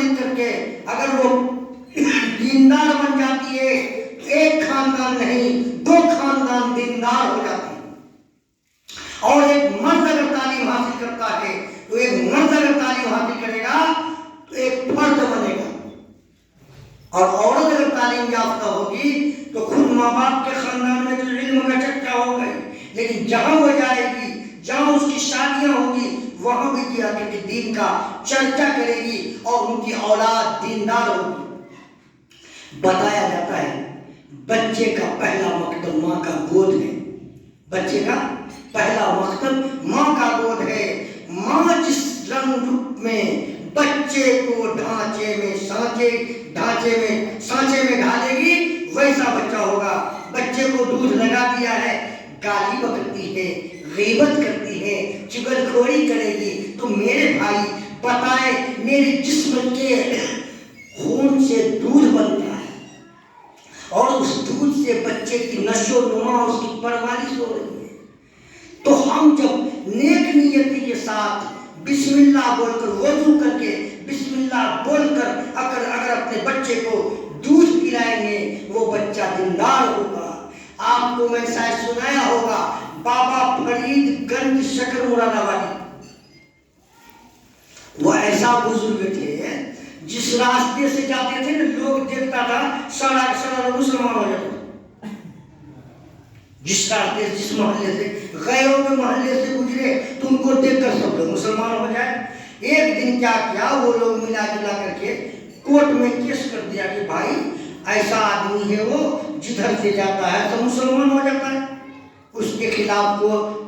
مل کر کے اگر وہ دیندار بن جاتی ہے، ایک خاندان نہیں 2 خاندان دیندار ہو جاتے ہیں۔ اور ایک مرد اگر تعلیم حاصل کرتا ہے تو ایک مرد اگر تعلیم حاصل کرے گا تو ایک فرد بنے گا، اور عورت اگر تعلیم یافتہ ہوگی تو خود ماں باپ کے خاندان میں تو علم کا چرچا ہوگا ہی، لیکن جہاں وہ جائے گی، جہاں اس کی شادیاں ہوگی، وہاں بھی کیا کہ دین کا چرچا کرے گی اور ان کی اولاد دیندار ہوگی۔ بتایا جاتا ہے بچے کا پہلا مقدم ماں کا گود ہے، بچے کا پہلا مقدم ماں کا گود ہے۔ ماں جس رنگ روپ میں بچے کو ڈھانچے میں ڈھالے گی ویسا بچہ ہوگا۔ بچے کو دودھ لگا دیا ہے، گالی بکتی ہے، غیبت کرتی ہے، چغلخوری کرے گی، تو میرے بھائی بتائے میرے جسم کے خون سے دودھ بنتا ہے اور اس دودھ سے بچے کی نشو و نما، اس کی پرورش ہو رہی ہے۔ تو ہم جب نیک نیتی کے ساتھ بسم اللہ بول کر وضو کر کے بسم اللہ بول کر اگر اپنے بچے کو دودھ پلائیں گے وہ بچہ دیندار ہوگا۔ آپ کو میں شاید سنایا ہوگا بابا فرید گنج شکر مراد آبادی، وہ ایسا بزرگ تھے جس راستے سے جاتے تھے نا لوگ دیکھتا تھا سارا مسلمان ہو جاتا، جس راستے جس محلے سے غیروں کے محلے سے گزرے تو ان کو دیکھ کر سب لوگ مسلمان ہو جائے۔ ایک دن کیا کیا وہ لوگ ملا جلا کر کے کورٹ میں کیس کر دیا کہ بھائی ایسا آدمی ہے وہ جدھر سے جاتا ہے تو مسلمان ہو جاتا ہے۔ اس کے خلاف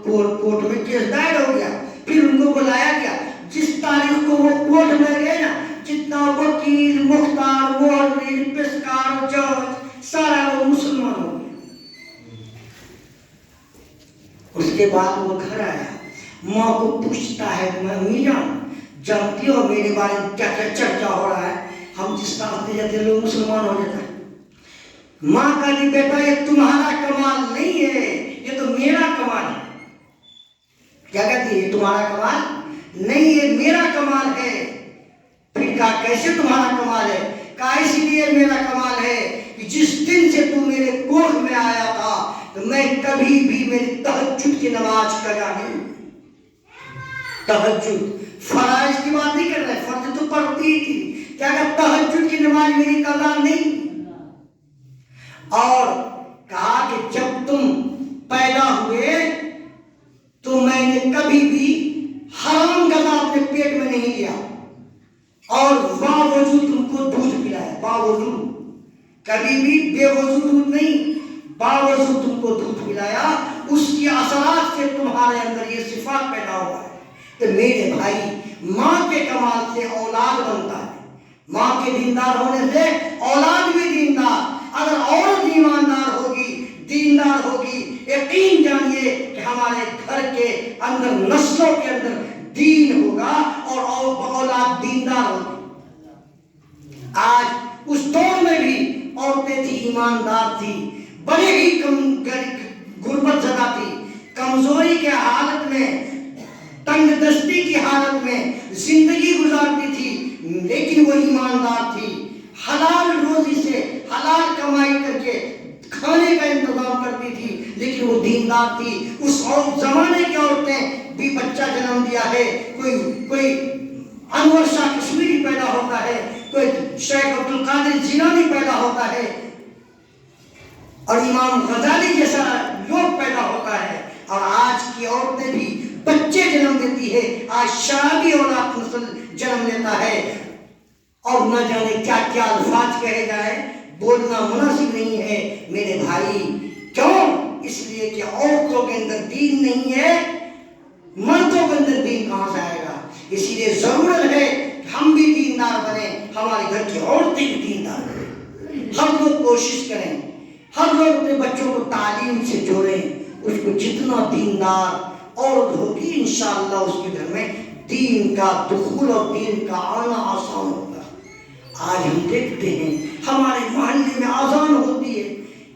کورٹ میں کیس دائر ہو گیا۔ پھر ان کو بلایا گیا، جس تاریخ کو وہ کورٹ میں گئے نا، جتنا وکیل مختار مولوی پیشکار جج سارا لوگ مسلمان ہو گئے۔ اس کے بعد وہ گھر آیا، ماں کو پوچھتا ہے امی جان جانتی ہو میرے بارے میں کیا کیا چرچا ہو رہا ہے، ہم جس راستے جاتے لوگ مسلمان ہو جاتا ہے۔ ماں کہتی بیٹا یہ تمہارا کمال نہیں ہے، یہ تو میرا کمال ہے۔ کیا کہتی ہے؟ یہ تمہارا کمال نہیں ہے، میرا کمال ہے۔ پھر کہا کیسے تمہارا کمال ہے؟ کہا اس لیے میرا کمال ہے کہ جس دن سے تو میرے کوکھ میں آیا تھا تو میں کبھی بھی میری تہجد کی نماز قضا نہیں۔ تہجد فرائض کی بات نہیں کر رہے، فرض تو پڑھتی تھی، کیا کہ تہجد کی نماز میری قضا نہیں۔ اور کہا کہ جب تم پیدا ہوئے تو میں نے کبھی بھی حرام غذا اپنے پیٹ میں نہیں لیا اور باوجود تم کو دودھ پلایا، باوجود کبھی بھی بے وضو دودھ نہیں، باوجود تم کو دودھ پلایا۔ اس کی اثرات سے تمہارے اندر یہ صفات پیدا ہوا ہے۔ تو میرے بھائی ماں کے کمال سے اولاد بنتا ہے، ماں کے دیندار ہونے سے اولاد بھی دیندار۔ اگر عورت ایماندار ہوگی، دیندار ہوگی، یقین جانیے کہ ہمارے گھر کے اندر نسلوں کے اندر دین ہوگا اور اولاد دیندار ہوگی۔ آج اس دور میں بھی عورتیں تھی ایماندار تھی، بڑے ہی غربت زدہ تھی، کمزوری کے حالت میں، تنگ دستی کی حالت میں زندگی گزارتی تھی، لیکن وہ ایماندار تھی، حلال روزی سے حلال کمائی کر کے کھانے کا انتظام کرتی تھی، لیکن وہ دیندار تھی۔ اس زمانے کی عورتیں بھی بچہ جنم دیا ہے، کوئی انور شاہ کشمیری پیدا ہوتا ہے، کوئی شیخ عبدالقادر جیلانی پیدا ہوتا ہے اور امام غزالی جیسا لوگ پیدا ہوتا ہے، اور آج کی عورتیں بھی بچے جنم دیتی ہے، آج شرابی اولاد نسل جنم لیتا ہے، اور نہ جانے کیا کیا الفاظ کہے جائے، بولنا مناسب نہیں ہے میرے بھائی۔ کیوں؟ اس لیے کہ عورتوں کے اندر دین نہیں ہے، مردوں کے اندر دین کہاں سے آئے گا؟ اسی لیے ضرورت ہے کہ ہم بھی دیندار بنیں، ہمارے گھر کی عورتیں بھی دیندار بنیں۔ ہم لوگ کوشش کریں، ہم لوگ اپنے بچوں کو تعلیم سے جوڑیں، اس کو جتنا دیندار عورت ہوگی انشاءاللہ اس کے گھر میں دین کا دخول اور دین کا آنا آسان ہوگا۔ آج ہم دیکھتے ہیں ہمارے محلے میں اذان ہوتی ہے،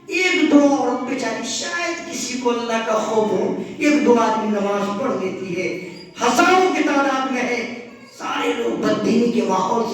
ایک دو عورت بیچاری شاید کسی کو اللہ کا خوف ہو، ایک دو آدمی نماز پڑھ لیتی ہے، ہزاروں کی تعداد میں ہے، سارے لوگ بددینی کے ماحول سے